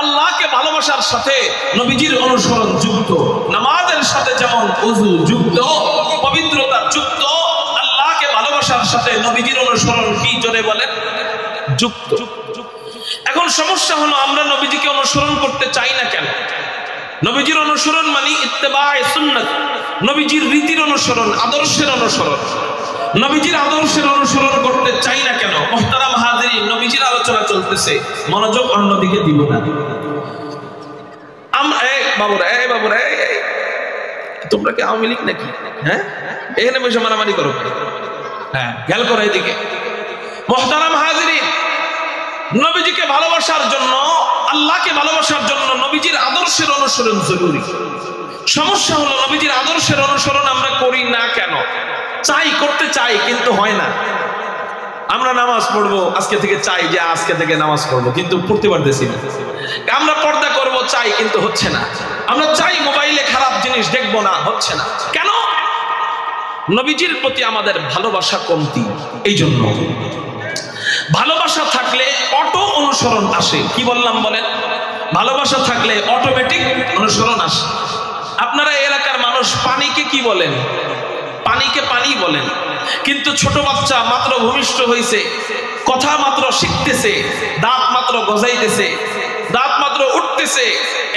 আল্লাহকে ভালোবাসার সাথে নবীজির অনুসরণ যুক্ত, নামাজের সাথে যেমন ওযু যুক্ত, পবিত্রতা যুক্ত, আল্লাহকে ভালোবাসার সাথে নবীজির অনুসরণ কি জোরে বলেন যুক্ত। এখন সমস্যা হলো আমরা নবীজিকে অনুসরণ করতে চাই না কেন? নবীজির অনুসরণ মানে ইত্তেবায়ে সুন্নাত, নবীজির রীতির অনুসরণ, আদর্শের অনুসরণ। নবীজির আদর্শের অনুসরণ করতে চাই না কেন? মুহতারাম হাজিরিন, নবীজির আলোচনা চলতেছে, মনোযোগ অন্যদিকে দিব না। আমরা বাবুরা তোমরা কি আওয়ামী লীগ নাকি? হ্যাঁ, এখানে বসে মারামারি করো, হ্যাঁ খেয়াল করো এদিকে। মুহতারাম হাজিরিন, নবীজিকে ভালোবাসার জন্য, আল্লাহকে ভালোবাসার জন্য নবীজির আদর্শের অনুসরণ জরুরি। সমস্যা হলো নবীজির আদর্শের অনুসরণ আমরা করি না কেন? চাই, করতে চাই কিন্তু হয় না। আমরা নামাজ পড়বো আজকে থেকে, চাই যে আজকে থেকে নামাজ পড়বো কিন্তু পড়তে পারতেছি না। আমরা পর্দা করব চাই কিন্তু হচ্ছে না। আমরা চাই মোবাইলে খারাপ জিনিস দেখবো না, হচ্ছে না। কেন? নবীজির প্রতি আমাদের ভালোবাসা কমতি। এই জন্য ভালোবাসা থাকলে অটো অনুসরণ আসে। কি বললাম বলেন? ভালোবাসা থাকলে অটোমেটিক অনুসরণ আসে। আপনারা এলাকার মানুষ পানিকে কি বলেন? পানিকে পানি বলেন, কিন্তু ছোট বাচ্চা মাত্র ভূমিষ্ঠ হয়েছে, কথা মাত্র শিখতেছে, দাঁত মাত্র গজাইতেছে, দাঁত মাত্র উঠতেছে,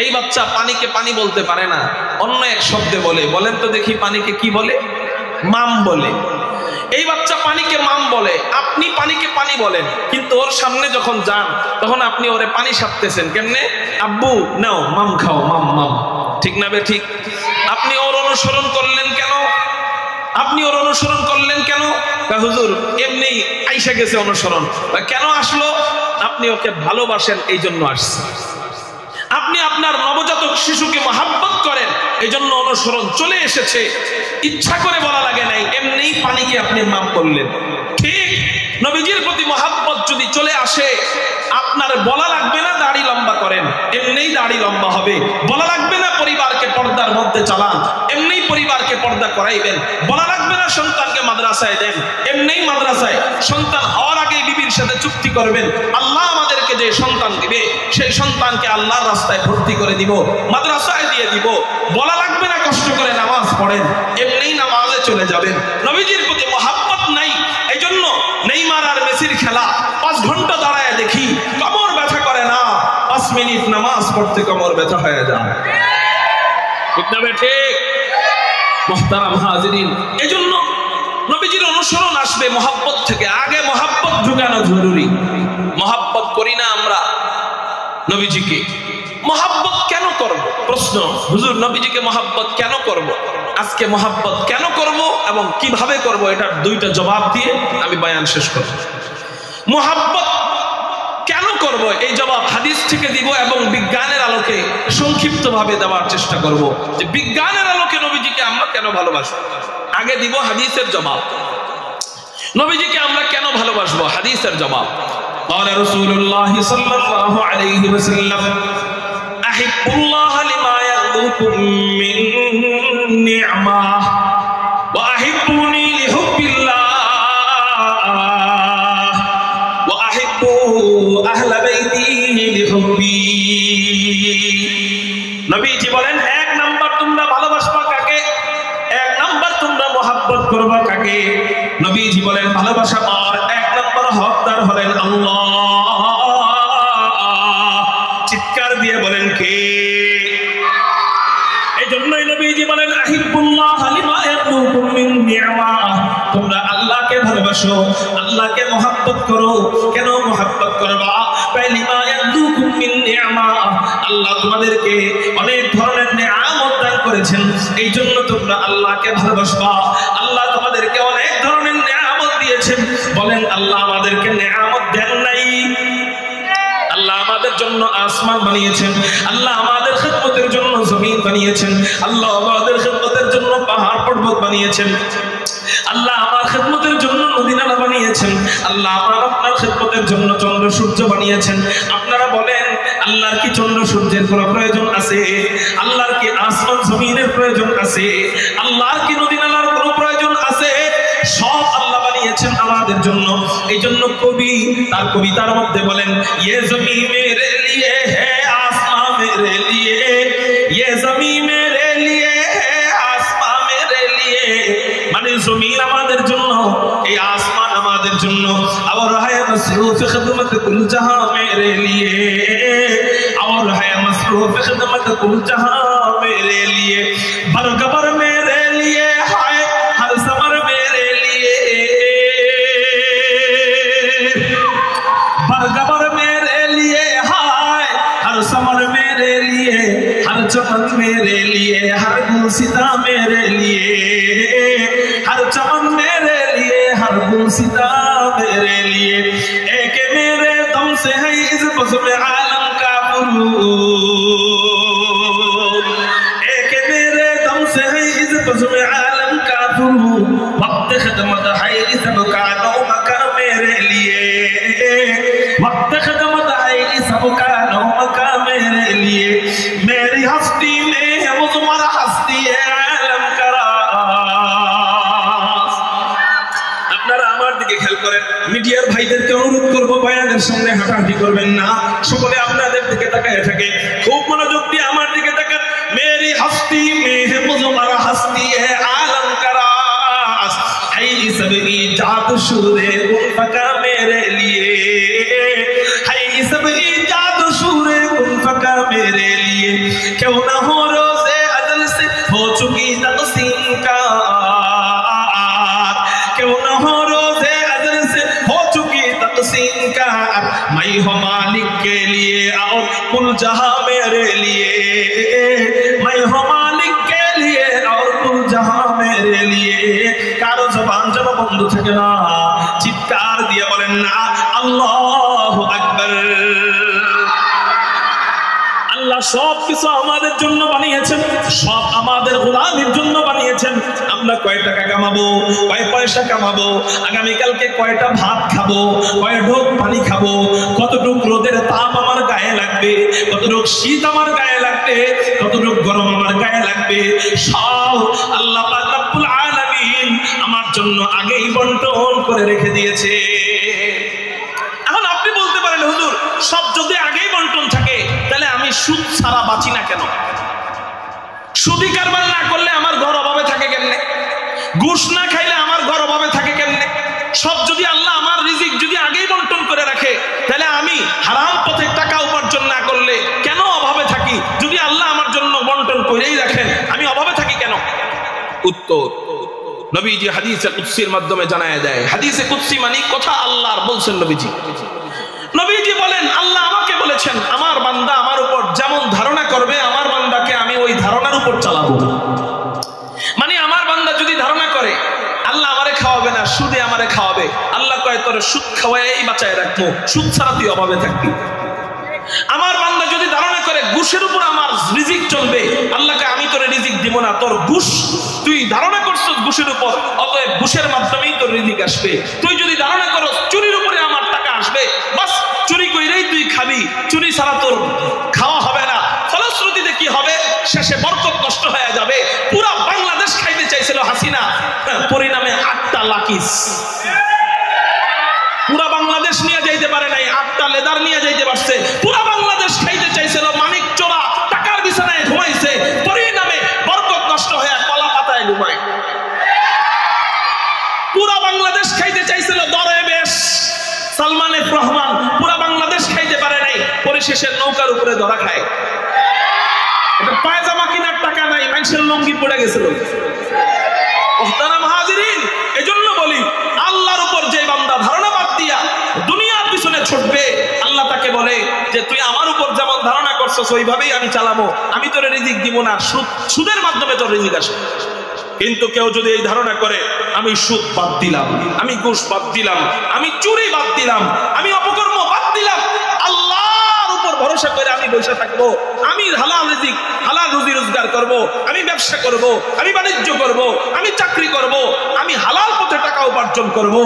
এই বাচ্চা পানিকে পানি বলতে পারে না, অন্য এক শব্দে বলে। বলেন তো দেখি পানিকে কি বলে? মাম বলে। এই বাচ্চা পানিকে মাম বলে, আপনি পানিকে পানি বলেন, কিন্তু ওর সামনে যখন যান তখন আপনি ওরে পানি সাপতেছেন কেমনে? আব্বু নাও মাম খাও, মাম মাম। ঠিক না বে ঠিক? আপনি ওর অনুসরণ করলেন কেন? আপনি ওর অনুসরণ করলেন কেন? হুজুর এমনি আইসা গেছে অনুসরণ। কেন আসলো? আপনি ওকে ভালোবাসেন, এই জন্য আসছে। আপনি আপনার নবজাতক শিশুকে মহাব্বত করেন, এই জন্য অনুসরণ চলে এসেছে। ইচ্ছা করে বলা লাগে নাই, এমনিই পানিকে আপনি মাম করলেন। ঠিক নবীজির প্রতি মহাব্বত যদি চলে আসে, আপনার বলা লাগবে না দাড়ি লম্বা করেন, এমনিই দাড়ি লম্বা হবে। বলা লাগবে না পরিবারকে পর্দার মধ্যে চালান, এমনিই পরিবারকে পর্দা করাইবেন। বলা লাগবে না সন্তানকে মাদ্রাসায় দেন, এমনিই মাদ্রাসায় সন্তান হওয়ার আগেই বিবির সাথে চুক্তি করবেন। আল্লাহ আমাদেরকে যে সন্তান দিবে, সেই সন্তানকে আল্লাহর রাস্তায় ভর্তি করে দিব, মাদ্রাসায় দিয়ে দিব। বলা লাগবে না কষ্ট করে নামাজ পড়েন, এমনিই নামাজে চলে যাবেন। নবীজির প্রতি মহাব্বত নাই, এই জন্য নেইমার আর মেসির খেলা 5 ঘন্টা দাঁড়ায় দেখি, কোমর ব্যথা করে না, 5 মিনিট নামাজ পড়তে কোমর ব্যথা হয়ে যায়। ঠিক না বেঠে? মুহতারাম হাজিরিন, এই জন্য নবীজির অনুসরণ আসবে মহাব্বত থেকে। আগে মহাব্বত ঢুকানো জরুরি। মহাব্বত করি না আমরা নবীজিকে। মহাব্বত কেন করব? প্রশ্ন, হুজুর নবীজিকে মহাব্বত কেন করব? আজকে মহাব্বত কেন করব এবং কিভাবে করব, এটার 2টা জবাব দিয়ে আমি বয়ান শেষ করব। মহাব্বত কেন করব, এই জবাব হাদিস থেকে দিব এবং বিজ্ঞানের আলোকে সংক্ষিপ্তভাবে দেওয়ার চেষ্টা করব যে বিজ্ঞানের আলোকে নবীজিকে আমরা কেন ভালোবাসবো। আগে দিব হাদিসের জবাব। নবীজিকে আমরা কেন ভালোবাসবো, হাদিসের জবাব। قال رسول الله صلى الله عليه وسلم احب الله لما يغضكم من نعمه واحبوني لحب الله واحب اهل بيتي لحبي। নবীজি বলেন, 1 নাম্বার তোমরা ভালোবাসবা কাকে? 1 নাম্বার তোমরা মহব্বত করবা কাকে? নবীজি বলেন ভালোবাসা আর 1 নাম্বার হকদার হলেন আল্লাহ। চিৎকার দিয়ে বলেন কে? এই জন্যই নবীজি বলেন আহিবুল্লাহ লিমা ইয়াকুম মিন নি'মা। তোমরা আল্লাহকে ভালোবাসো, আল্লাহকে মহব্বত করো। কেন মহব্বত করবা? লিমা ইয়াকুম মিন নি'মা, আল্লাহ তোমাদেরকে অনেক ধরনের নিয়ামত দান করেছেন, এই জন্য তোমরা আল্লাহকে ভালোবাসবা। আল্লাহ তোমাদেরকে অনেক ধরনের নিয়ামত দিয়েছেন। বলেন আল্লাহ আমাদেরকে নিয়ামত দেন নাই? আল্লাহ আমাদের জন্য আসমান বানিয়েছেন, আল্লাহ আমাদের খিদমতের জন্য জমিন বানিয়েছেন, আল্লাহ আমাদের খিদমতের জন্য পাহাড় পর্বত বানিয়েছেন, আল্লাহ আমার খিদমতের জন্য নদী নালা বানিয়েছেন, আল্লাহ আপনার খিদমতের জন্য চন্দ্র সূর্য বানিয়েছেন। আপনারা বলেন আল্লাহর কি চন্দ্র সূর্যের কোনো প্রয়োজন আছে? আল্লাহর কি আসমান জমিনের প্রয়োজন আছে? আল্লাহর কি নদী নালার কোনো প্রয়োজন আছে? সব আল্লাহ বানিয়েছেন আমাদের জন্য। এই জন্য কবি তার কবিতার মধ্যে বলেন, ইয়ে জমি মেরে লিয়ে হে मसरूफ खिदमत कुल जहां मेरे लिए, और है मसरूफ खिदमत कुल जहां मेरे लिए, बरगबर मेरे लिए हाय हर समर मेरे लिए, बरगबर मेरे लिए हाय हर समर मेरे लिए, हर चमन मेरे लिए, हर गुलसिता मेरे लिए, हर चमन मेरे लिए, हर गुलसिता मेरे लिए, एक मेरे दम से है इस बज़्म आलम का फुरूद, एक मेरे दम से है इस बज़्म आलम का फुरूद, वक्त खिदमत है इस सबका नौमका मेरे लिए, वक्त खिदमत है इस सबका नौमका मेरे लिए, मेरी हस्ती में है वो तुम्हारा हस्ती है आलम करा। আপনারা আমার দিকে খেয়াল করেন, মিডিয়ার ভাইদেরকে অনুরোধ করব বয়ানের সামনে হাঁটাহাঁটি করবেন না, সকলে আপনাদের দিকে তাকায় থাকে, খুব মনোযোগ দিয়ে আমার দিকে তাকান। মেরি হস্তি में है वो तुम्हारा हस्ती है आलम करा, है सब इजाद शूरे गुल फका मेरे लिए, है सब इजाद शूरे गुल फका मेरे लिए, क्यों ना हो रोज़े अजल से हो चुकी तक़सीम का, क्यों ना हो रोज़े अजल से हो चुकी तक़सीम का, मैं हूँ मालिक के लिए और कुल जहां मेरे लिए, मैं हूँ मालिक के लिए और कुल जहां मेरे लिए। कारो ज़बान जब बंद থাকে না, চিৎকার দিয়ে বলেন না আল্লাহু আকবার। আল্লাহ সব কিছু আমাদের জন্য বানিয়েছেন, সব আমাদের গোলামের জন্য বানিয়েছেন। আমরা কয় টাকা কামাবো, কয় পয়সা কামাবো, আগামীকালকে কয়টা ভাত খাবো, কয় ঢোক পানি খাবো, কতটুক রোদের তাপ আমার গায়ে লাগবে, কতটুক শীত আমার গায়ে লাগবে, কতটুক গরম আমার গায়ে লাগবে, সব আল্লাহ পাক রব্বুল আলামিন আমার জন্য আগেই বন্টন করে রেখে দিয়েছে। এখন আপনি বলতে পারেন হুজুর সব যদি আগেই বন্টন থাকে তাহলে আমি সুদ ছাড়া বাঁচি না কেন? সুদি কারবার না করলে আমার ঘর অভাবে থাকে কেমনে? ঘুষ না খাইলে আমার ঘর অভাবে থাকে কেমনে? সব যদি আল্লাহ আমার রিজিক যদি আগেই বন্টন করে রাখে তাহলে আমি হারাম পথে টাকা উপার্জন না করলে কেন অভাবে থাকি? যদি আল্লাহ আমার জন্য বন্টন করেই রাখেন আমি অভাবে থাকি কেন? উত্তর নবীজি হাদিসে কুদসির মাধ্যমে জানায় দেয়। হাদিসে কুদসি মানে কথা আল্লাহর বলছেন নবীজি। নবীজি বলেন আল্লাহ আমাকে বলেছেন আমার বান্দা আমার উপর যেমন ধারণা করবে আমার বান্দাকে আমি ওই ধারণার উপর চালাবো। মানে আমার বান্দা যদি ধারণা করে আল্লাহ আমারে খাওয়াবে না, সুদে আমারে খাওয়াবে, আল্লাহ কয় তোরে সুদ খাওয়াই বাঁচায় রাখবো, সুদ ছাড়া তুই অভাবে থাকবি। আমার বান্দা যদি ধারণা করে ঘুষের উপর আমার রিজিক চলবে, আল্লাহকে আমি তোরে রিজিক দিব না, তোর ঘুষ তুই ধারণা করছিস ঘুষের উপর, অতএব ঘুষের মাধ্যমেই তোর রিজিক আসবে। তুই যদি ধারণা করস চুরির উপরে আমার টাকা আসবে, বাস চুরি কইরেই তুই খাবি, চুরি ছাড়া তোর খাওয়া হবে না। ফলশ্রুতিতে কি হবে? শেষে বরকত নষ্ট হয়ে যাবে। পুরা বাংলাদেশ খাইতে চাইছিল হাসিনা, পরিণামে 8টা লাকিস পুরা বাংলাদেশ নিয়ে যাইতে পারে নাই, 8টা লেদার নিয়ে যাইতে পারছে। পুরা বাংলাদেশ খাইতে চাইছিল, মানিক চোরা টাকার বিছানায় ঘুমাইছে, পরিণামে বরকত নষ্ট হয়ে কলা পাতায় ঘুমায়। পুরা বাংলাদেশ খাইতে চাইছিল দরবেশ সালমান এফ রহমান, পুরা বাংলাদেশ খাইতে পারে নাই, পরিশেষে নৌকার উপরে ধরা খায়। এটা পায়জামা কেনার টাকা নাই, মানুষের লুঙ্গি পড়ে গেছিল। মুহতারাম হাজিরিন, এজন্য বলি আল্লাহর উপর যে বান্দা ধারণা বাদ দিয়া দুনিয়ার পিছনে ছুটবে, আল্লাহ তাকে বলে যে তুই আমার উপর যেমন ধারণা করছস ওইভাবেই আমি চালাবো, আমি তোরে রিজিক দিব না, সুদের মাধ্যমে তোর রিজিক আসবে। কিন্তু কেউ যদি এই ধারণা করে আমি সুদ বাদ দিলাম, আমি ঘুষ বাদ দিলাম, আমি চুরি বাদ দিলাম, আমি অপকর্ম বাদ দিলাম, আল্লাহর উপর ভরসা করে আমি বসে থাকবো, আমি হালাল রিজিক হালাল রুজি রোজগার করব, আমি ব্যবসা করব, আমি বাণিজ্য করব, আমি চাকরি করব, আমি হালাল পথে টাকা উপার্জন করব।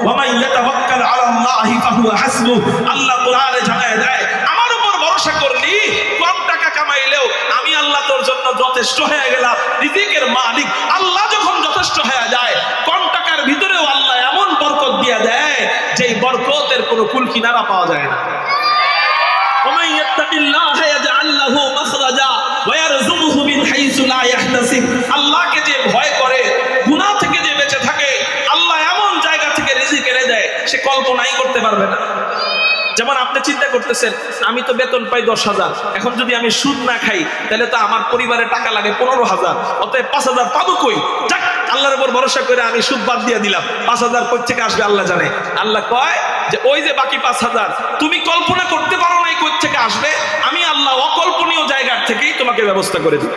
ওয়া মান ইয়াতাওয়াক্কাল আলাল্লাহি ফাহুয়া হাসবুহ। আল্লাহ কোরআনে জানায় দেয় আমার উপর ভরসা করলি কম টাকা কামাইলেও আমি আল্লাহ তোর জন্য যথেষ্ট হয়ে গেলাম। রিজিকের মালিক আল্লাহ যখন যথেষ্ট হয়ে যায়, কম টাকার ভিতরেও আল্লাহ এমন বরকত দিয়ে দেয় যেই বরকতের কোনো কুল কিনারা পাওয়া যায় না। ومن يتق الله يجعل له مخرجا ويرزقه من حيث لا يحتسب। আল্লাহকে যে ভয় করে, গুনাহ থেকে যে বেঁচে থাকে, আল্লাহ এমন জায়গা থেকে রিজিক এনে দেয় সে কল্পনাই করতে পারবে না। আপনি চিন্তা করতেছেন আমি তো বেতন পাই 10,000, এখন যদি আমি সুদ না খাই তাহলে তো আমার পরিবারে টাকা লাগে 15,000, অতএব 5,000 পাবো কই? যাক, আল্লাহর উপর ভরসা করে আমি সুদ বাদ দিয়ে দিলাম, 5,000 কই থেকে আসবে আল্লাহ জানে। আল্লাহ কয় যে ওই যে বাকি 5,000 তুমি কল্পনা করতে পারো নাই কই থেকে আসবে, আমি আল্লাহ অকল্পনীয় জায়গার থেকেই তোমাকে ব্যবস্থা করে দিব।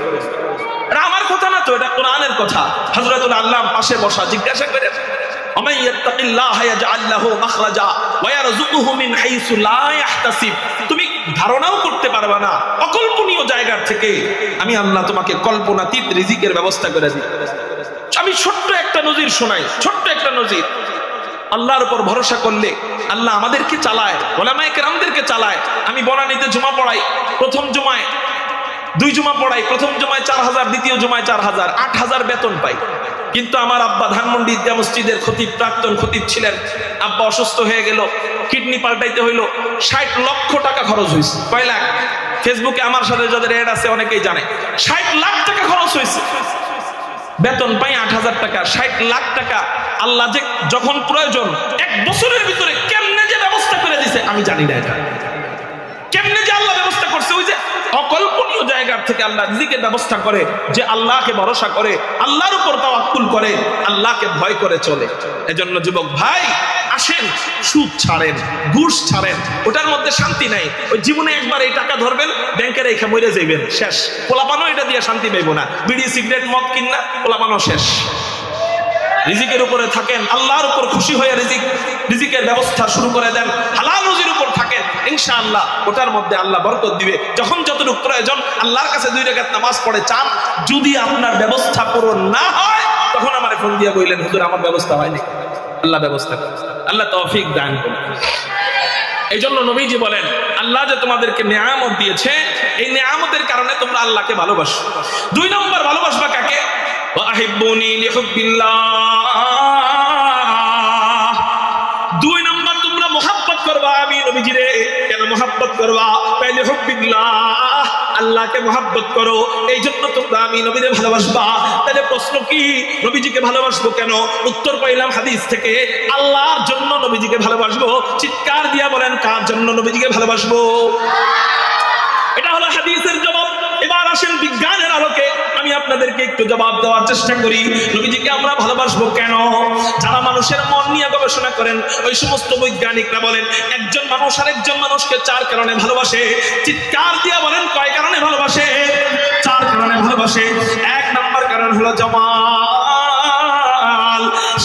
এটা আমার কথা না তো, এটা কোরআনের কথা। হযরতুল আল্লাহ পাশে বসা, জিজ্ঞাসা করে ওমান ইয়াত্তাকিল্লাহা ইয়াজআল লাহু মাখরাজা ওয়া ইয়ারযুকুহু মিন হাইসু লা ইয়াহতাসিব। তুমি ধারণাও করতে পারবে না, অকল্পনীয় জায়গার থেকে আমি আল্লাহ তোমাকে কল্পনাতীত রিজিকের ব্যবস্থা করে দিই। আমি ছোট্ট একটা নজির শোনাই, ছোট্ট একটা নজির। আল্লাহর উপর ভরসা করলে আল্লাহ আমাদেরকে চালায়, উলামায়ে কেরামদেরকে চালায়। আমি বনানীতে জুমা পড়াই, প্রথম জুমায় 2 জুমা পড়াই, প্রথম জুমায় 4,000, দ্বিতীয় জুমায় 4,000, 8,000 বেতন পাই। কিন্তু আমার আব্বা ধানমন্ডি ঈদগাহ মসজিদের খতিব, প্রাক্তন খতিব ছিলেন। আব্বা অসুস্থ হয়ে গেল, কিডনি পাল্টাইতে হইল, 60 লক্ষ টাকা খরচ হয়েছে। কয় লাখ? ফেসবুকে আমার সাথে যাদের এড আছে অনেকেই জানে, 60 লাখ টাকা খরচ হয়েছে। বেতন পাই 8,000 টাকা, 60 লাখ টাকা আল্লাহ যে যখন প্রয়োজন 1 বছরের ভিতরে কেমনে যে ব্যবস্থা করে দিছে আমি জানি না। এটা কেমনে যে আল্লাহ ব্যবস্থা করছে, ওই যে অকল্পনীয় জায়গার থেকে আল্লাহ রিজিকের ব্যবস্থা করে। যে আল্লাহকে ভরসা করে, আল্লাহর উপর তাওয়াক্কুল করে, আল্লাহকে ভয় করে চলে। এজন্য যুবক ভাই আসেন, সুদ ছাড়েন, ঘুষ ছাড়েন, ওটার মধ্যে শান্তি নাই। ওই জীবনে একবার এই টাকা ধরবেন, ব্যাংকে রেখে মরে যাইবেন, শেষ। পোলাপানও এটা দিয়ে শান্তি পাইব না, বিড়ি সিগারেট মদ কিনা পোলাপানও শেষ। রিজিকের উপরে থাকেন, আল্লাহর উপর খুশি হয়ে রিজিকের ব্যবস্থা শুরু করে দেন, হালাল রুজির উপর থাকেন, ইনশাআল্লাহ ওটার মধ্যে আল্লাহ বরকত দিবে। যখন যতটুকু প্রয়োজন আল্লাহর কাছে 2 রাকাত নামাজ পড়ে চান। যদি আপনার ব্যবস্থা পূরণ না হয় তখন আমারে ফোন দিয়ে বললেন হুজুর আমার ব্যবস্থা হয়নি। আল্লাহ ব্যবস্থা করে, আল্লাহ তৌফিক দান করুন। এই জন্য নবীজি বলেন আল্লাহ যে তোমাদেরকে নেয়ামত দিয়েছে, এই নেয়ামতের কারণে তোমরা আল্লাহকে ভালোবাসো। 2 নম্বর ভালোবাসবা কাকে? ওয়াহিব্বুনি লিহুব্বিল্লাহ। 2 নম্বর তোমরা মুহাব্বত করবা আমি নবীজিরে। কেন মুহাব্বত করবা? তাইলে হুব্বিল্লাহ, আল্লাহকে মুহাব্বত করো, এই জন্য তোমরা আমি নবীরে ভালোবাসবা। তাহলে প্রশ্ন কি, নবীজিকে ভালোবাসবো কেন? উত্তর পাইলাম হাদিস থেকে, আল্লাহর জন্য নবীজিকে ভালোবাসবো। চিৎকার দিয়া বলেন কার জন্য নবীজিকে ভালোবাসবো? এটা হলো হাদিসের জবাব। এবার আসেন বিজ্ঞানের আলোকে আমি আপনাদেরকে একটু জবাব দেওয়ার চেষ্টা করি। নবীজিকে আমরা ভালোবাসবো কেন? যারা মানুষের মন নিয়ে গবেষণা করেন ওই সমস্ত বৈজ্ঞানিকরা বলেন একজন মানুষ আরেকজন মানুষকে 4 কারণে ভালোবাসে। চিৎকার দিয়া বলেন কয় কারণে ভালোবাসে? 4 কারণে ভালোবাসে। 1 নম্বর কারণ হলো জামাল,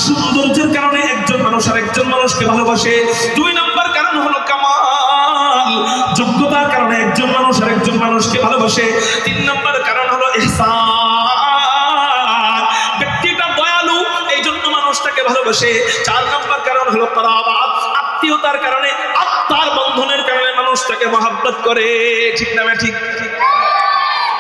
সৌন্দর্যের কারণে একজন মানুষ আরেকজন মানুষকে ভালোবাসে। 2 নম্বর কারণ হলো কামাল, যোগ্যতার কারণে একজন মানুষ আরেকজন মানুষকে ভালোবাসে। 3 নম্বর কারণ হলো ইহসান, ব্যক্তিটা দয়ালু এই জন্য মানুষটাকে ভালোবাসে। 4 নম্বর কারণ হলো করাবাত, আত্মীয়তার কারণে, আত্মার বন্ধনের কারণে মানুষটাকে মহব্বত করে। ঠিক না ঠিক?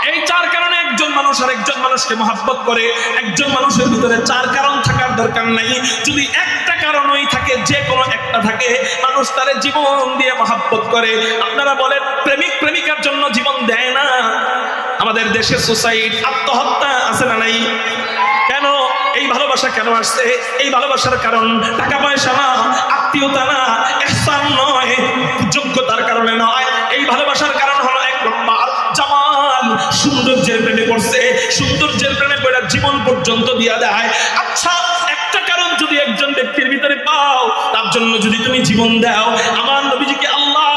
এই 4 কারণে একজন মানুষ আরেকজন মানুষকে মহব্বত করে। একজন মানুষের ভিতরে 4 কারণ থাকার দরকার নাই। যদি একটা কারণই থাকে, যে কোনো একটা থাকে, মানুষ তারে জীবন দিয়ে মহব্বত করে। আপনারা বলেন প্রেমিক প্রেমিকার জন্য জীবন দেয় না? আমাদের দেশে সুসাইড, আত্মহত্যা আছে না নাই? কেন? এই ভালোবাসা কেন আসছে? এই ভালোবাসার কারণ টাকা পয়সা না, আত্মীয়তা না, ইহসান নয়, যোগ্যতার কারণে নয়। এই ভালোবাসার কারণ হলো 1 নম্বর জামাল, সৌন্দর্যের প্রেমে পড়ছে। সৌন্দর্যের প্রেমে পড়ে জীবন পর্যন্ত দিয়া দেয়। আচ্ছা, একটা কারণ যদি একজন ব্যক্তির ভিতরে পাও, তার জন্য যদি তুমি জীবন দাও, আমার নবীজিকে আল্লাহ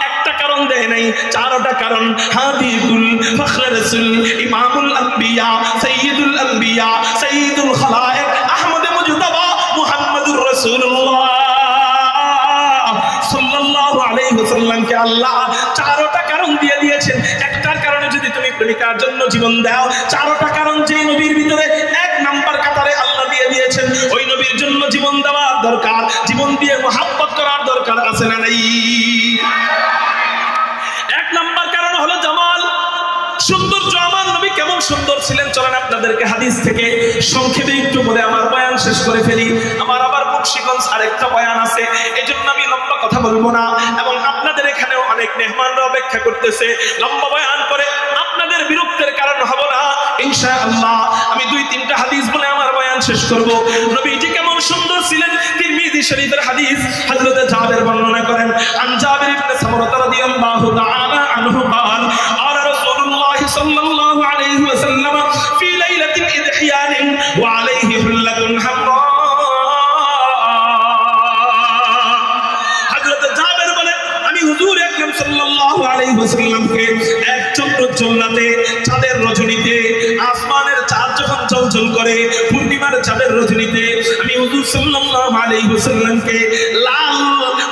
একটা কারণ দেয় নাই, 4টা কারণ। হাবিবুল ফখর রাসূল, ইমামুল আম্বিয়া, সাইয়্যিদুল আম্বিয়া, সাইয়্যিদুল খালায়েক, আহমদ মুজতবা, মুহাম্মদুর রাসূলুল্লাহ সাল্লাল্লাহু আলাইহি ওয়াসাল্লামকে আল্লাহ 4টা কারণ দিয়ে দিয়েছেন। একটার কারণে যদি তুমি প্রেমিকার জন্য জীবন দাও, 4টা কারণ যে নবীর ভিতরে 1 নাম্বার কাতারে আল্লাহ দিয়ে দিয়েছেন, ওই নবীর জন্য জীবন দেওয়ার দরকার, জীবন দিয়ে মহব্বত করার দরকার আছে না নাই? 1 নাম্বার কারণ হলো জামাল, সৌন্দর্য। আমার নবী কেমন সুন্দর ছিলেন চলেন আপনাদেরকে হাদিস থেকে সংক্ষেপে একটু বলে আমার বয়ান শেষ করে ফেলি। আমার আবার মুন্সিগঞ্জ আরেকটা বয়ান আছে, এজন্য আমি লম্বা কথা বলবো না। এবং আপনাদের এখানেও অনেক মেহমানরা অপেক্ষা করতেছে, লম্বা বয়ান করে আপনাদের বিরক্তের কারণ হব না ইনশাআল্লাহ। আমি 2-3টা হাদিস বলে আমার বয়ান শেষ করব। নবীজি কেমন সুন্দর ছিলেন তিরমিজি শরীফের হাদিস হযরত জাবের বর্ণনা করেন আন জাবির ইবনে সামরা রাদিয়াল্লাহু তাআলা আনহু قال قال رسول الله صلى الله عليه وسلم في ليلة إضحيان وعليه حلة حمراء হযরত জাবের বলেন আমি হুজুর আকরাম সাল্লাল্লাহু আলাইহি ওয়াসাল্লামকে এক চন্দ্রোজ্জ্বল রাতে চাঁদের রজনীতে আসমানের চাঁদ যখন চলচল করে পূর্ণিমার চাঁদের রজনীতে আমি হুজুর সাল্লাল্লাহু আলাইহি ওয়াসাল্লামকে লাল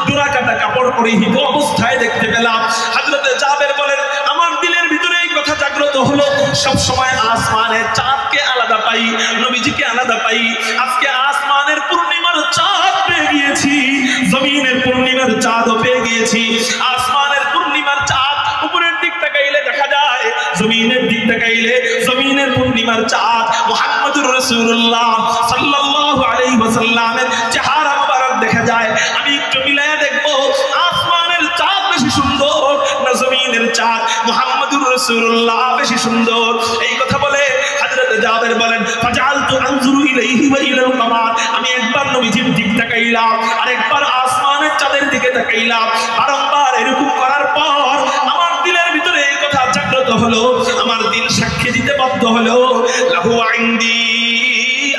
ডোরাকাটা কাপড় পরিহিত অবস্থায় দেখতে পেলাম। হযরত জাবের বলেন আমার দিলের ভিতরে এই কথা জাগ্রত হলো সব সময় আসমানের চাঁদকে আলাদা পাই, নবীজিকে আলাদা পাই। আজকে আসমানের পূর্ণিমার চাঁদ পেয়ে গিয়েছি, জমিনের পূর্ণিমার চাঁদও পেয়ে গিয়েছি। আসমানের পূর্ণিমার চাঁদ উপরের দিক তাকাইলে দেখা যায়, জমিনের দিক তাকাইলে জমিনের পূর্ণিমার চাঁদ মুহাম্মদুর রাসূলুল্লাহ সাল্লাল্লাহু আলাইহি ওয়াসাল্লামের চেহারা মোবারক দেখা যায়। আমি একটু মিলায়া দেখবো আসমানের চাঁদ বেশি সুন্দর না জমিনের চাঁদ মুহাম্মদুর রাসূলুল্লাহ বেশি সুন্দর। এই কথা বলে হযরত জাবের বলেন ফাজালতু আনজুরু ইলাইহি ওয়া ইলাল কামার, আমি একবার নবীজির দিক তাকাইলাম আর একবার আসমানের চাঁদের দিকে তাকাইলাম। বারংবার এরকম করার পর আমার দিলের ভিতরে এই কথা জাগ্রত হলো, আমার দিল সাক্ষী দিতে বাধ্য হলো লাহু ইনদি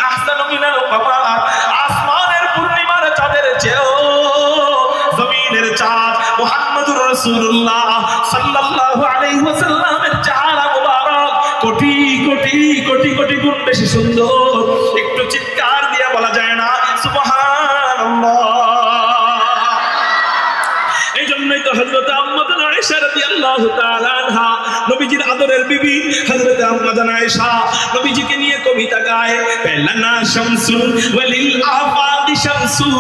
আহসানু মিনাল কামার, আসমানের পূর্ণিমার চাঁদের চেয়েও জমিনের চাঁদ মুহাম্মদুর রাসূলুল্লাহ সাল্লাল্লাহু আলাইহি ওয়াসাল্লামের চেহারা মুবারক কোটি কোটি কোটি কোটি গুণ বেশি সুন্দর। একটু চিৎকার দিয়ে বলা যায় না সুবহানাল্লাহ? এই জন্যই তো হযরত আম্মা জান আয়েশা রাদিয়াল্লাহু তাআলা আনহা নবীজির আদরের বিবি হযরত আম্মা জান আয়েশা নবীজিকে নিয়ে কবিতা গায়, লানা শামসুন ওয়ালিল আফাকি শামসুন,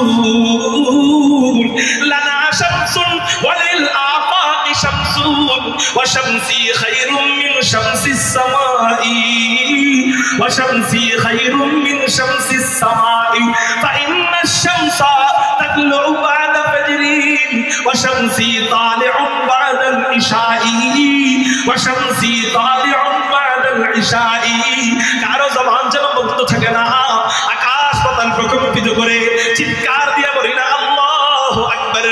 লানা শামসুন ওয়ালিল আফাকি শামসুন ওয়া শামসি খায়রুম মিন শামসিস সামাই, ওয়া শামসি খায়রুম মিন শামসিস সামাই, ফা ইন্নাশ শামসা তাতলু বা'দা ফাজরিন ওয়া শামসি তালি'ুন বা'দাল ইশাই, ওয়া শামসি তালি'ুন বা'দাল ইশাই। কারো জবান যেন বন্ধ থাকে না, আকাশ পাতাল প্রকম্পিত করে চিৎকার দিয়ে বলি না আল্লাহু আকবার।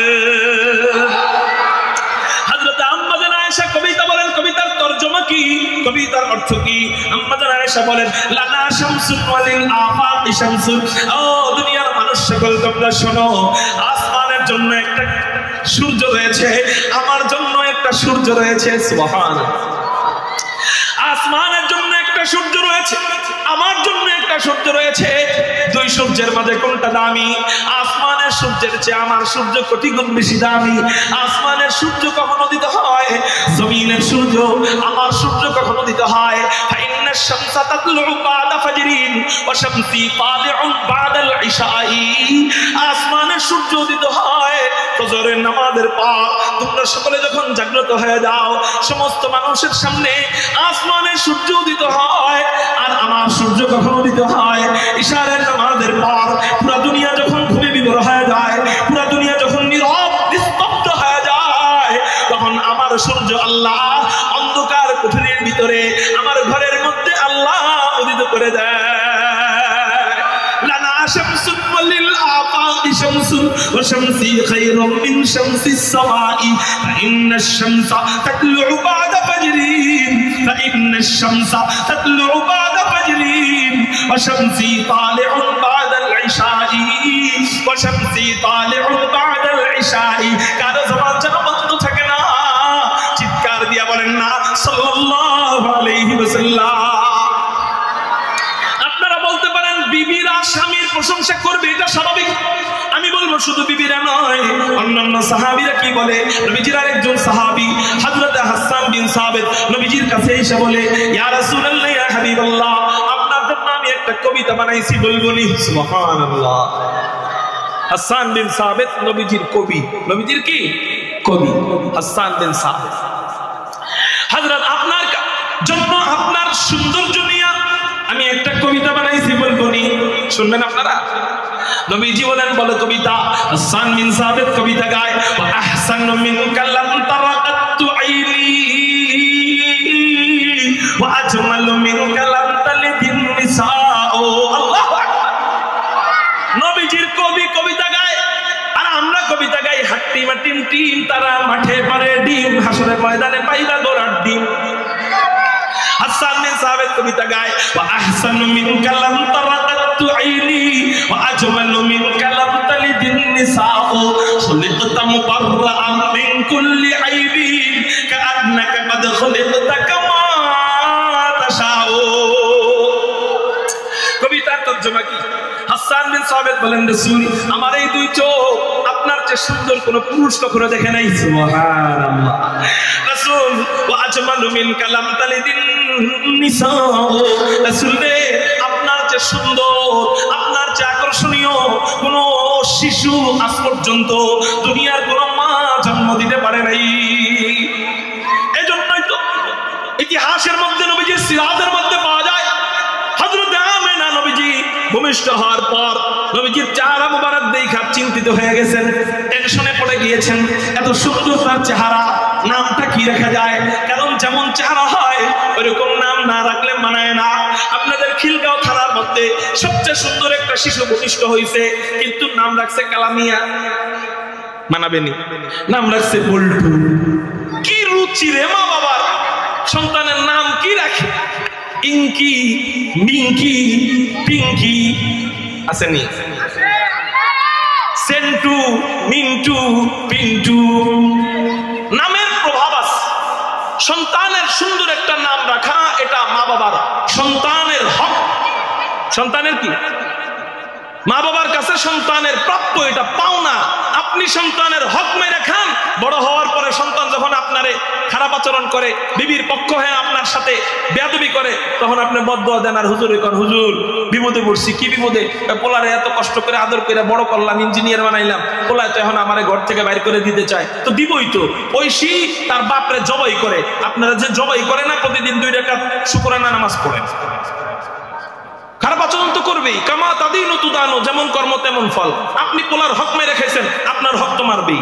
হযরত আম্মা জান আয়েশা কবিতা বলেন, কবিতার তরজমা কি, কবিতার অর্থ কি? আম্মা জান আয়েশা বলেন লানা শামসুন ওয়ালিল আফাকি শামসুন, ও দুনিয়ার মানুষ সকল তোমরা শোনো, আসমানের জন্য একটা সূর্য রয়েছে, আমার জন্য একটা সূর্য রয়েছে। সুবহানাল্লাহ। আসমানের জন্য একটা সূর্য রয়েছে, আমার জন্য একটা সূর্য রয়েছে। দুই সূর্যের মাঝে কোনটা দামি? আসমানের সূর্যের চেয়ে আমার সূর্য কোটি গুণ বেশি দামি। আসমানের সূর্য কখনো দিতে হয়, জমিনের সূর্য আমার সূর্য কখনো দিতে হয়। ফাইন্নাশ শামসা তাতলু বা'দা ফাজরিন ওয়া শামসি তালি'ুন বা'দাল ইশাই, আসমানের সূর্য দিতে হয় ফজরের নামাজের পর। তোমরা সকলে যখন জাগ্রত হয়ে যাও, সমস্ত মানুষের সামনে আসমানের সূর্য উদিত হয়, আর আমার সূর্য কখনো দিতে হয় ইশারের নামাজের পর। পুরো দুনিয়া যখন ঘুমে বিভোর হয়ে যায়, পুরো দুনিয়া যখন নীরব নিস্তব্ধ হয়ে যায়, তখন আমার সূর্য আল্লাহ অন্ধকার কুঠরির ভিতরে আমার ঘরের মধ্যে আল্লাহ উদিত করে দেয়। লানা শামসুন ওয়ালিল আফাকি শামসুন ওয়া শামসি খায়রুম মিন শামসিস সামাই, ফা ইন্নাশ শামসা তাতলু বা'দা ফাজরিন, ফা ইন্নাশ শামসা তাতলু বা'দা ফাজরিন ওয়া শামসি তালি'ুন বা'দাল ইশাই, ওয়া শামসি তালি'ুন বা'দাল ইশাই। কারো জবান যেন বন্ধ থাকে না, চিৎকার দিয়া বলেন না সাল্লাল্লাহু আলাইহি ওয়াসাল্লাম। আপনারা বলতে পারেন বিবিরা স্বামীর প্রশংসা করবে, এটা স্বাভাবিক। আমি বলবো শুধু বিবিরা নয়, অন্যান্য সাহাবীরা কি বলে? নবীজির আরেকজন সাহাবী হযরত হাসান বিন সাবিত নবীজির কাছে এসে বলে, ইয়া রাসূলুল্লাহ, ইয়া হাবিবাল্লাহ, আপনার জন্য আমি একটা কবিতা বানাইছি, বলবনি? সুবহানাল্লাহ। হাসান বিন সাবিত নবীজির কবি, নবীজির কি কবি? হাসান বিন সাবিত। হযরত আপনার জন্য আপনার সৌন্দর্য নিয়ে আমি একটা কবিতা বানাইছি, বলবনি? শুনবেন আপনারা? নবীজি বলেন, বলো কবিতা। হাসান বিন সাবিত কবিতা গায়, ওয়া আহসানু মিনকা লাম তারাকাতু আইনি ওয়া আজমালু মিনকা লাম তালিদিন নিসাও। আল্লাহু আকবার। নবীজির কবি কবিতা গায়, তারা মাঠে পারে ডিম, হাসরের ময়দানে পাইবা গোড়ার ডিম। হাসান বিন সাবিত কবিতা গায়, ওয়া আহসানু মিনকা লাম তারাকাতু আইনি ওয়া আজমালু মিনকা লাম তালিদিন নিসাউ খুলিকতা মুবাররাআন মিন কুল্লি আইবিন কাআন্নাকা কাদ খুলিকতা কামা তাশাউ। কবিতার তরজমা কি? হাসান বিন সাবিত বলেন, রাসূল আমার এই দুই চোখ আপনার চেয়ে সুন্দর কোন পুরুষ কখনো দেখে নাই। সুবহানাল্লাহ। রাসূল ওয়া আজমালু মিনকা লাম তালিদিন নিসাউ, রাসূল রে আপনার চেয়ে সুন্দর, আপনার চেয়ে আকর্ষণীয় কোন শিশু আজ পর্যন্ত দুনিয়ার কোন মা জন্ম দিতে পারে নাই। এজন্যই তো ইতিহাসের মধ্যে নবীজির সিরাতের মধ্যে পাওয়া যায়, হযরত আমেনা নবীজি ভূমিষ্ঠ হওয়ার পর নবীজির চেহারা মুবারক দেখে চিন্তিত হয়ে গেছেন, টেনশনে পড়ে গিয়েছেন। এত সুন্দর তার চেহারা, নামটা কি রাখা যায়? কারণ যেমন চেহারা হয় ওইরকম নাম না রাখলে মানায় না। আপনাদের খিলগাঁও থানার মধ্যে সবচেয়ে সুন্দর একটা শিশু ভূমিষ্ঠ হয়েছে, কিন্তু নাম রাখছে কালামিয়া, মানাবেনি। নাম রাখছে বল্টু। কি রুচি রে মা বাবার! সন্তানের নাম কি রাখে? ইঙ্কি, মিঙ্কি, পিঙ্কি, আসেনি? সেন্টু, মিন্টু, পিন্টু। নামের প্রভাব আছে। সন্তানের সুন্দর একটা নাম রাখা এটা মা বাবার সন্তানের হক। সন্তানের কি? মা বাবার কাছে সন্তানের প্রাপ্য, এটা পাওনা। আপনি সন্তানের হক মেরে খান, বড় হওয়ার পরে সন্তান যখন আপনারে খারাপ আচরণ করে, বিবির পক্ষ হয়ে আপনার সাথে বেয়াদবি করে, তখন আপনি বদদোয়া দেন আর হুজুর কন, হুজুর বিপদে পড়ছি। কি বিপদে? পোলারে এত কষ্ট করে আদর করে বড় করলাম, ইঞ্জিনিয়ার বানাইলাম, পোলায় তো এখন আমারে ঘর থেকে বাইর করে দিতে চায়। তো দিবই তো। ঐশী তার বাপরে জবাই করে। আপনারা যে জবাই করে না, প্রতিদিন 2 রাকাত শুকরানা নামাজ পড়েন। খারাপ আচরণ তো করবেই। কামা তাদিনু তুদানু, যেমন কর্ম তেমন ফল। আপনি পোলার হক মেরে রেখেছেন, আপনার হক তো মারবেই।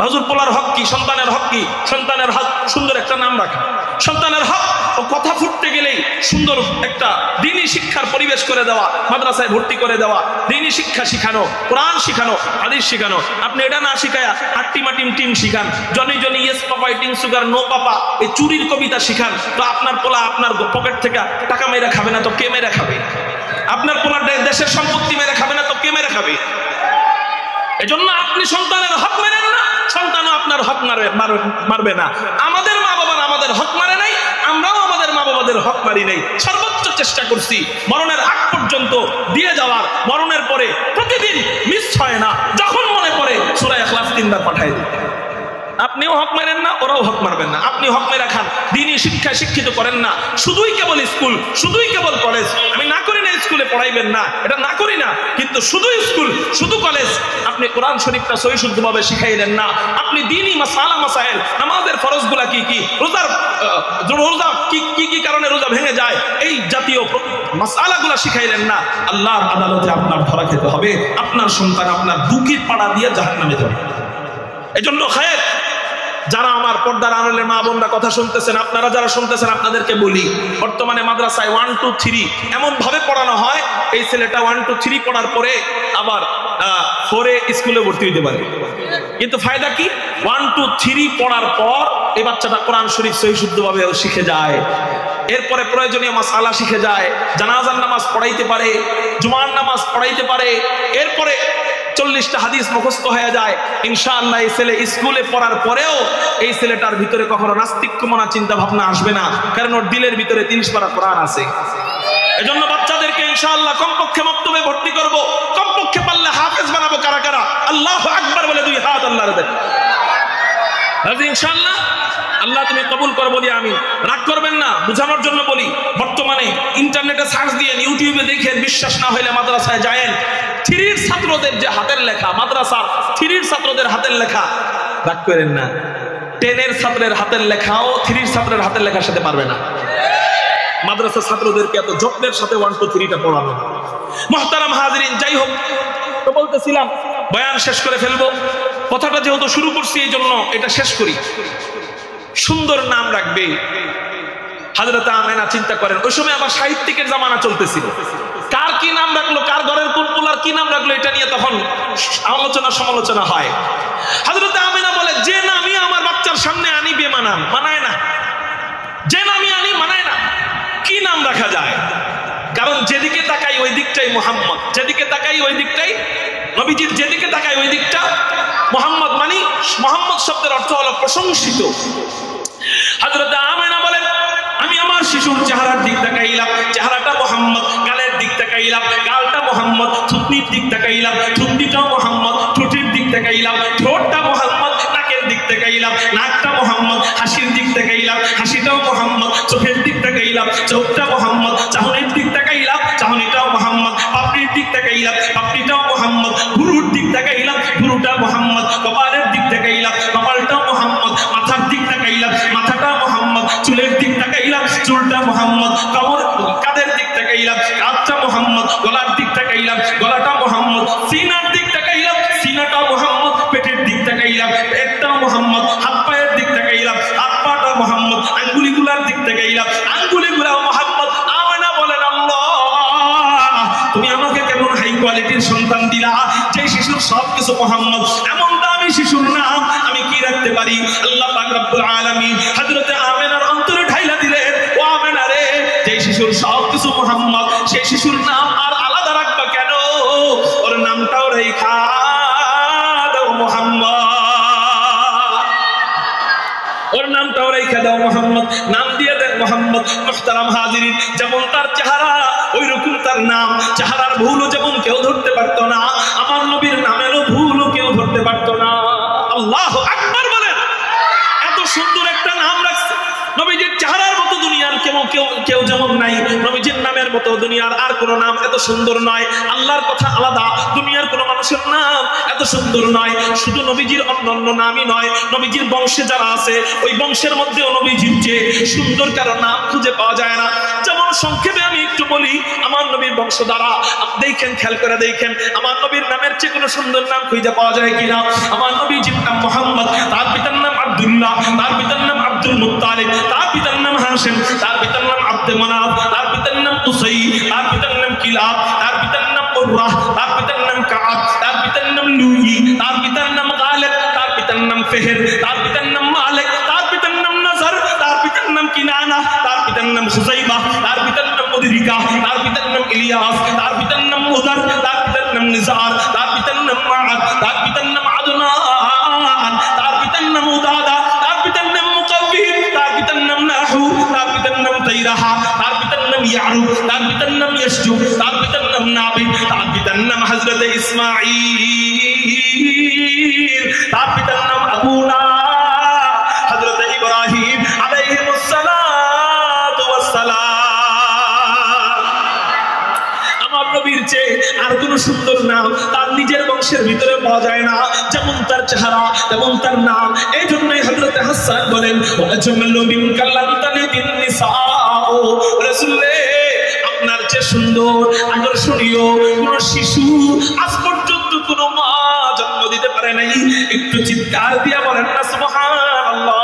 হুজুর পোলার হক কি? সন্তানের হক কি? সন্তানের হক সুন্দর একটা নাম রাখা। সন্তানের হক ও কথা ফুটতে গেলেই সুন্দর একটা দ্বীনি শিক্ষার পরিবেশ করে দেওয়া, মাদ্রাসায় ভর্তি করে দেওয়া, দ্বীনি শিক্ষা শিখানো, কোরআন শিখানো, হাদিস শিখানো। আপনি এটা না শিখায়া আট্টিমাটিম টিম শিখান, Johnny Johnny yes papa eating sugar no papa, এই চুরির কবিতা শিখান, তো আপনার পোলা আপনার পকেট থেকে টাকা মেরে খাবে না তো কে মেরে খাবে? আপনার পোলা দেশের সম্পত্তি মেরে খাবে না তো কে মেরে খাবে? এজন্য আপনি সন্তানের হক মেনেন না, সন্তানও আপনার হক মারবে না। আমাদের মা বাবার আমাদের হক মারে নাই, আমরাও আমাদের মা বাবাদের হক মারি নাই। সর্বোচ্চ চেষ্টা করছি মরণের আগ পর্যন্ত দিয়ে যাওয়ার। মরণের পরে প্রতিদিন মিস হয় না, যখন মনে পড়ে সূরা ইখলাস 3 বার পাঠায় দিই। আপনিও হক মারেন না, ওরাও হক মারবেন না। আপনি হক মেরে খান, দ্বীনি শিক্ষায় শিক্ষিত করেন না। শুধুই কেবল স্কুল, শুধুই কেবল কলেজ। আমি না করি না স্কুলে পড়াইবেন না, এটা না করি না, কিন্তু শুধু স্কুল শুধু কলেজ আপনি কোরআন শরীফটা সহি শুদ্ধভাবে শিখাইলেন না। আপনি দ্বীনি মাসালা মাসাইল, নামাজের ফরজগুলা কি কি, রোজা কি কি কারণে রোজা ভেঙে যায়, এই জাতীয় মাসালাগুলা শিখাইলেন না। আল্লাহর আদালতে আপনার ধরা খেতে হবে। আপনার সন্তান আপনার বুকের পাড়া দিয়ে জাহান্নামে যাবে। এজন্য খায়ের যারা আমার পর্দার আড়ালের মা বোনরা কথা শুনতেছেন, আপনারা যারা শুনতেছেন, আপনাদেরকে বলি, বর্তমানে মাদ্রাসায় 1 2 3 এমন ভাবে পড়ানো হয়, এই ছেলেটা 1 2 3 পড়ার পরে আবার 4 স্কুলে ভর্তি হইতে পারে। কিন্তু ফায়দা কি? 1 2 3 পড়ার পর এই বাচ্চাটা কোরআন শরীফ সহি শুদ্ধভাবে শিখে যায়। এরপরে প্রয়োজনীয় মাসালা শিখে যায়, জানাজার নামাজ পড়াইতে পারে, জুমার নামাজ পড়াইতে পারে। এরপরে 40টা হাদিস মুখস্থ হয়ে যায়। ইনশাআল্লাহ এই ছেলে স্কুলে পড়ার পরেও এই ছেলেটার ভিতরে কখনো নাস্তিক্যমনা চিন্তা ভাবনা আসবে না, কারণ ওর দিলের ভিতরে 30 পারা কোরআন আছে। এজন্য বাচ্চাদেরকে ইনশাআল্লাহ কমপক্ষে মক্তবে ভর্তি করব, কমপক্ষে পারলে হাফেজ বানাবো। কারা কারা আল্লাহু আকবার বলে 2 হাত আল্লাহর কাছে রাজি ইনশাআল্লাহ। আল্লাহ তুমি কবুল করো বলি আমিন। রাগ করবেন না, বুঝানোর জন্য বলি। বর্তমানে ইন্টারনেটে সার্চ দিয়ে ইউটিউবে দেখেন, বিশ্বাস না হইলে মাদ্রাসায় যায়েন। 3 ছাত্রদের যে হাতের লেখা, মাদ্রাসার 3 ছাত্রদের হাতের লেখা, রাগ করেন না, 10 ছাত্রের হাতের লেখাও 3 ছাত্রের হাতের লেখার সাথে পারবে না। মাদ্রাসা ছাত্রদেরকে এত যত্নের সাথে 1 2 3টা পড়ানো। মুহতারাম হাজিরিন, যাই হোক, তো বলতেছিলাম বয়ান শেষ করে ফেলবো। কথাটা যেহেতু শুরু করছি এই জন্য এটা শেষ করি। সুন্দর নাম রাখবে। হযরত আমেনা চিন্তা করেন, ওই সময় আবার সাহিত্যিকের জামানা চলতেছিল। কার কি নাম রাখলো, কার ঘরের কোন পোলার কি নাম রাখলো, এটা নিয়ে তখন আলোচনা সমালোচনা হয়। হযরত আমিনা বলে, যে নামই আমার বাচ্চার সামনে আনি বেমানান, মানায় না, যে নামই আনি মানায় না, কি নাম রাখা যায়? কারণ যেদিকে তাকাই ওই দিকটাই মুহাম্মদ, যেদিকে তাকাই ওই দিকটাই নবীজির, যেদিকে তাকাই ওই দিকটা মুহাম্মদ। মানে মুহাম্মদ শব্দের অর্থ হলো প্রশংসিত। হযরত আমিনা বলেন, আমি আমার শিশুর চেহারার দিক তাকাইলাম, চেহারাটা মুহাম্মদ, গালের দিক তাকাইলাম, গালটা মুহাম্মদ, থুতনির দিক তাকাইলাম, থুতনিটাও মুহাম্মদ, ঠোঁটের দিক তাকাইলাম, ঠোঁটটা মুহাম্মদ, নাকের দিক তাকাইলাম, নাকটা মুহাম্মদ, হাসির দিক তাকাইলাম, হাসিটাও মুহাম্মদ, চোখের দিক তাকাইলাম, চোখটা মুহাম্মদ, চাহনির দিক তাকাইলাম, চাহনিটাও মুহাম্মদ, পাপড়ির দিক তাকাইলাম, পাপড়িটাও মুহাম্মদ, ভুরুর দিক তাকাইলাম, ভুরুটা মুহাম্মদ, কপালের দিক তাকাইলাম, কপালটাও মুহাম্মদ, মাথার দিক তাকাইলাম, মাথাটা মুহাম্মদ, চুলের দিক তাকাইলাম, চুলটা মুহাম্মদ, কাঁধের দিক তাকাইলাম, কাঁধটা মুহাম্মদ, গলার দিক তাকাইলাম, গলাটা মুহাম্মদ, সিনার দিক তাকাইলাম, সিনাটা মুহাম্মদ, পেটের দিক তাকাইলাম, পেটটা মুহাম্মদ, হাত পায়ের দিক তাকাইলাম, হাত পাটা মুহাম্মদ, আঙ্গুলিগুলার দিক তাকাইলাম, আঙ্গুলিগুলাও মুহাম্মদ। আমিনা বলেন, আল্লাহ তুমি আমাকে কেমন হাই কোয়ালিটির সন্তান দিলা, যে শিশুর সবকিছু মুহাম্মদ, এমন দামি শিশুর নাম আমি কি রাখতে পারি? আল্লাহ পাক রব্বুল আলামিন হযরত আমিনার অন্তরে ঢাইলা দিলেন, ও আমিনা রে, যে শিশুর সবকিছু মুহাম্মদ, সেই শিশুর নাম আর আলাদা রাখবা কেন? ওর নামটাও রাইখা দাও মুহাম্মদ, ওর নামটাও রাইখা দাও মুহাম্মদ, নাম দিয়ে দেন মুহাম্মদ। মুহতারাম হাজিরিন, যেমন তার চেহারা ওই রকম তার নাম, চেহারার ভুলও যেমন কেউ ধরতে পারতো না, আমার নবীর নামেরও ভুলও কেউ ধরতে পারতো না। আল্লাহু আকবার বলেন। এত সুন্দর একটা নাম রাখছে, নবীজির চেহারার মতো দুনিয়ার কেউ যেমন নাই, নবীজির নামের মতো দুনিয়ার আর কোনো নাম এত সুন্দর নয়। আল্লাহর কথা আলাদা, দুনিয়ার কোনো মানুষের নাম এত সুন্দর নয়। শুধু নবীজির অন্যান্য নামই নয়, নবীজির বংশে যারা আছে ওই বংশের মধ্যেও নবীজির যে সুন্দর কারো নাম খুঁজে পাওয়া যায় না। যেমন সংক্ষেপে আমি একটু বলি, আমার নবীর বংশ দ্বারা দেখেন, খেয়াল করে দেখেন, আমার নবীর নামের চেয়ে কোনো সুন্দর নাম খুঁজে পাওয়া যায় কিনা? আমার নবীজির নাম মুহাম্মদ, তার পিতার নাম আব্দুল্লাহ, তার পিতার নাম আব্দুল মুত্তালিব, তার পিতার নাম হাশিম, তার পিতার নাম আব্দে মানাফ, তার পিতার নাম কুসাই, তার পিতার নাম কিলাব, তার পিতার নাম কুররাহ, তার পিতার নাম কাআব, তার পিতার নাম লুই, তার পিতার নাম গালিব, তার পিতার নাম ফেহের, তার পিতার নাম মালিক, তার পিতার নাম নাজার, তার পিতার নাম কিনানা, তার পিতার নাম খুজাইবা, তার পিতার নাম মুদরিকা, তার পিতার নাম ইলিয়াস, তার পিতার নাম মুদার, তার পিতার নাম নিজার, তার পিতার নাম মাআদ, তার পিতার নাম আদনান, তার পিতার নাম উদাদা, তার পিতার নাম মুকাব্বির, তার পিতার নাম নাহু, তার পিতার নাম তাইরাহা, তার পিতার নাম ইয়ারুব, তার পিতার নাম ইয়াশজু, তার পিতার নাম নাবি, তার পিতার নাম হযরত ইসমাঈল, তার পিতার নাম আবুনা হযরত ইব্রাহিম আলাইহিস সালাতু ওয়াস সালাম। আমার নবীর চেয়ে আর কোন সুন্দর নাম তার নিজের বংশের ভিতরে পাওয়া যায় না। যেমন তার চেহারা তেমন তার নাম। এই জন্যই হযরত হাসান বলেন, ওয়াজমালু মিনকাল লামতালিদিন নিসাউ, রাসূল আপনার চেয়ে সুন্দর আকর্ষণীয় কোন শিশু আজ পর্যন্ত কোন মা জন্ম দিতে পারে নাই। একটু চিৎকার দিয়া বলেন না সুবহানাল্লাহ।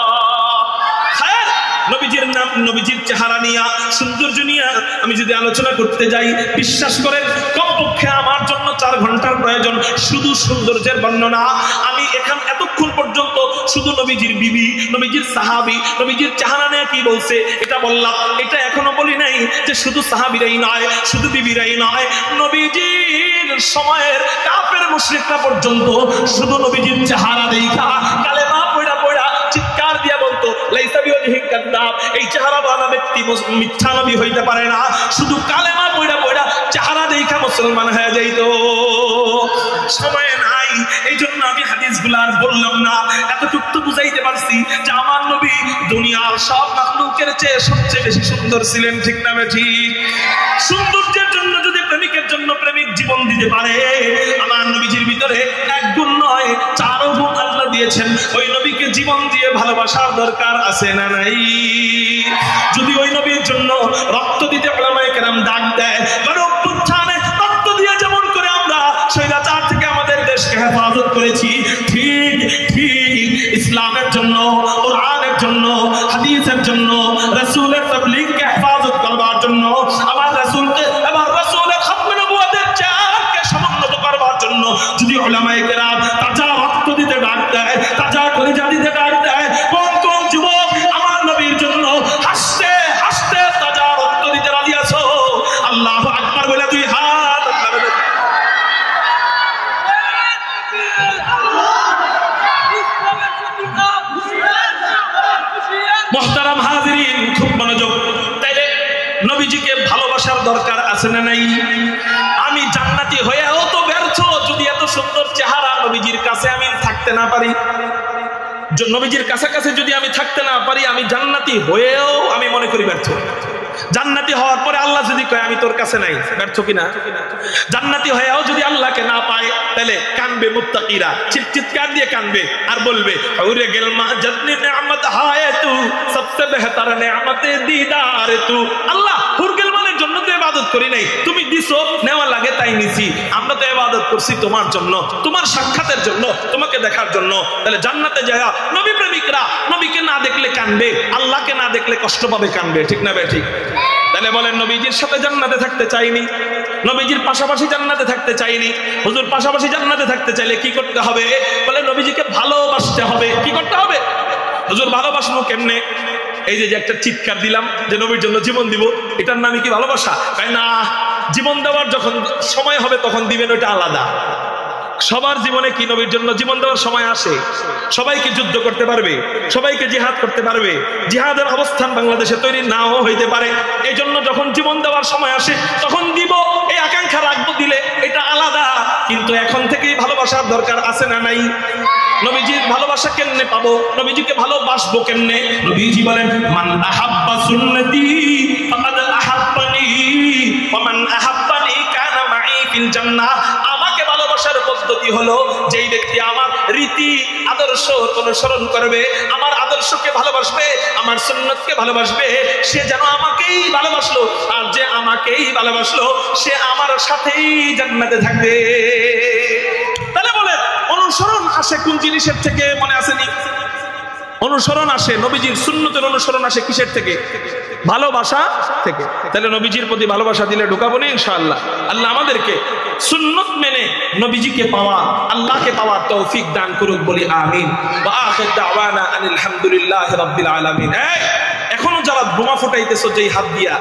নবীজির নাম, নবীজির চেহারা নিয়া, সৌন্দর্য নিয়া আমি যদি আলোচনা করতে যাই, বিশ্বাস করেন কমপক্ষে আমার জন্য 4 ঘন্টার প্রয়োজন শুধু সৌন্দর্যের বর্ণনা। আমি এতক্ষণ পর্যন্ত শুধু নবীজির বিবি, নবীজির সাহাবী, নবীজির চেহারা নিয়ে কি বলছে এটা বললাম। এটা এখনো বলি নাই যে শুধু সাহাবীরাই নয়, শুধু বিবিরাই নয়, নবীজির সময়ের কাফের মুশরিকরা পর্যন্ত শুধু নবীজির চেহারা দেখা কালেমা পড়া পড়া চিৎকার দিয়া বলতো, লাইসা বিওয়াজহিন কাযাব, এই চেহারাওয়ালা ব্যক্তি মিথ্যা নবী হইতে পারে না। শুধু কালেমা পড়া পড়া চেহারা দেখা মুসলমান হয়ে যাইতো। সময় নাই, এই জন্য আমি হাদিসগুলো আর বললাম না। এতটুকু তো বুঝাইতে পারছি যে আমার নবী দুনিয়ার সব মাখলুকের চেয়ে সবচেয়ে বেশি সুন্দর ছিলেন। ঠিক না ঠিক? সৌন্দর্যের জন্য যদি প্রেমিকের জন্য প্রেমিক জীবন দিতে পারে, আমার নবীজির ভিতরে 1 গুণ নয় 4 গুণ আল্লাহ দিয়েছেন। ওই নবীকে জীবন দিয়ে ভালোবাসার দরকার আছে না নাই? যদি ওই নবীর জন্য রক্ত দিতে উলামায়ে কেরাম ডাক দেয়, গণঅভ্যুত্থানে রক্ত দিয়ে যেমন করে আমরা স্বৈরাচার থেকে আমাদের দেশকে হেফাজত করেছি, ঠিক ঠিক ইসলামের জন্য, কোরআনের জন্য, হাদিসের জন্য, রাসূলের তাবলীগকে হেফাজত করবার জন্য, আমার রাসূলকে, আমার রাসূলের খাতমে দরকার আছে না নাই? আমি জান্নাতি হয়েও তো ব্যর্থ যদি এত সুন্দর চেহারা নবীজির কাছে আমি থাকতে না পারি, নবীজির কাছাকাছি যদি আমি থাকতে না পারি, আমি জান্নাতি হয়েও আমি মনে করি ব্যর্থ। জান্নাতি হওয়ার পরে আল্লাহ যদি কয় আমি তোর কাছে নাই, ব্যর্থ কিনা? জান্নাতি হয়েও যদি আল্লাহকে না পায়, তাহলে কানবে মুত্তাকিরা, চিৎকার দিয়ে কানবে আর বলবে ওরে গেলমা জাতনি নেয়ামত হায় তু সবসে বেহতর নেয়ামতে দিদার তু। আল্লাহ হুরগেলমানের জন্য তো ইবাদত করি নাই, তুমি দিছো, নেওয়া লাগে তাই নিছি। আমরা তো ইবাদত করছি তোমার জন্য, তোমার সাক্ষাতের জন্য, তোমাকে দেখার জন্য। তাহলে জান্নাতে যায় নবী প্রেমিকরা নবীকে না দেখলে কানবে, আল্লাহকে না দেখলে কষ্ট পাবে, কানবে। ঠিক না ভাই? ঠিক। তাহলে বলেন নবীজির সাথে জান্নাতে থাকতে চাইনি, নবীজির পাশাপাশি জান্নাতে থাকতে চাইনি। হুজুর পাশাপাশি জান্নাতে থাকতে চাইলে কি করতে হবে? বলে নবীজিকে ভালোবাসতে হবে। কি করতে হবে? হুজুর ভালোবাসবো কেমনে? এই যে একটা চিৎকার দিলাম যে নবীর জন্য জীবন দিব, এটার নামই কি ভালোবাসা? তাই না, জীবন দেওয়ার যখন সময় হবে তখন দিবেন, ওইটা আলাদা। সবার জীবনে কি নবীর জন্য জীবন দেওয়ার সময় আসে? সবাইকে যুদ্ধ করতে পারবে, সবাইকে জিহাদ করতে পারবে, জিহাদের অবস্থান বাংলাদেশে তৈরি নাও হইতে পারে। এই জন্য যখন জীবন দেওয়ার সময় আসে তখন দিব, এই আকাঙ্ক্ষা রাখবো, দিলে এটা আলাদা। কিন্তু এখন থেকেই ভালোবাসার দরকার আছে না নাই? নবীজির ভালোবাসা কেমনে পাবো? নবীজিকে ভালোবাসবো কেমনে? নবীজি বলেন মান আহাব্বা সুন্নতি ফাকাদ আহাব্বানি ওয়া মান আহাব্বানি কানা মাই ফিল জান্নাহ। আমাকে ভালোবাসার পদ্ধতি হলো, যেই ব্যক্তি আমার রীতি আদর্শ অনুসরণ করবে, আমার আদর্শকে ভালোবাসবে, আমার সুন্নতকে ভালোবাসবে, সে যেন আমাকেই ভালোবাসলো। আর যে আমাকেই ভালোবাসলো সে আমার সাথেই জান্নাতে থাকবে। তাহলে বলেন অনুসরণ আসে কোন জিনিসের থেকে? মনে আসেনি? অনুসরণ আসে নবীজির সুন্নতের অনুসরণ আসে কিসের থেকে? ভালোবাসা থেকে। তাহলে নবীজির প্রতি ভালোবাসা দিলে ঢুকাবো না ইনশাআল্লাহ। আল্লাহ আমাদেরকে সুন্নত মেনে নবীজিকে পাওয়া, আল্লাহকে পাওয়ার তৌফিক দান করুক, বলি আমিন। ওয়া আখির দাওয়ানা আনিল হামদুলিল্লাহি রাব্বিল আলামিন। এখনো যারা বোমা ফুটাইতেছো যেই হাত দিয়া,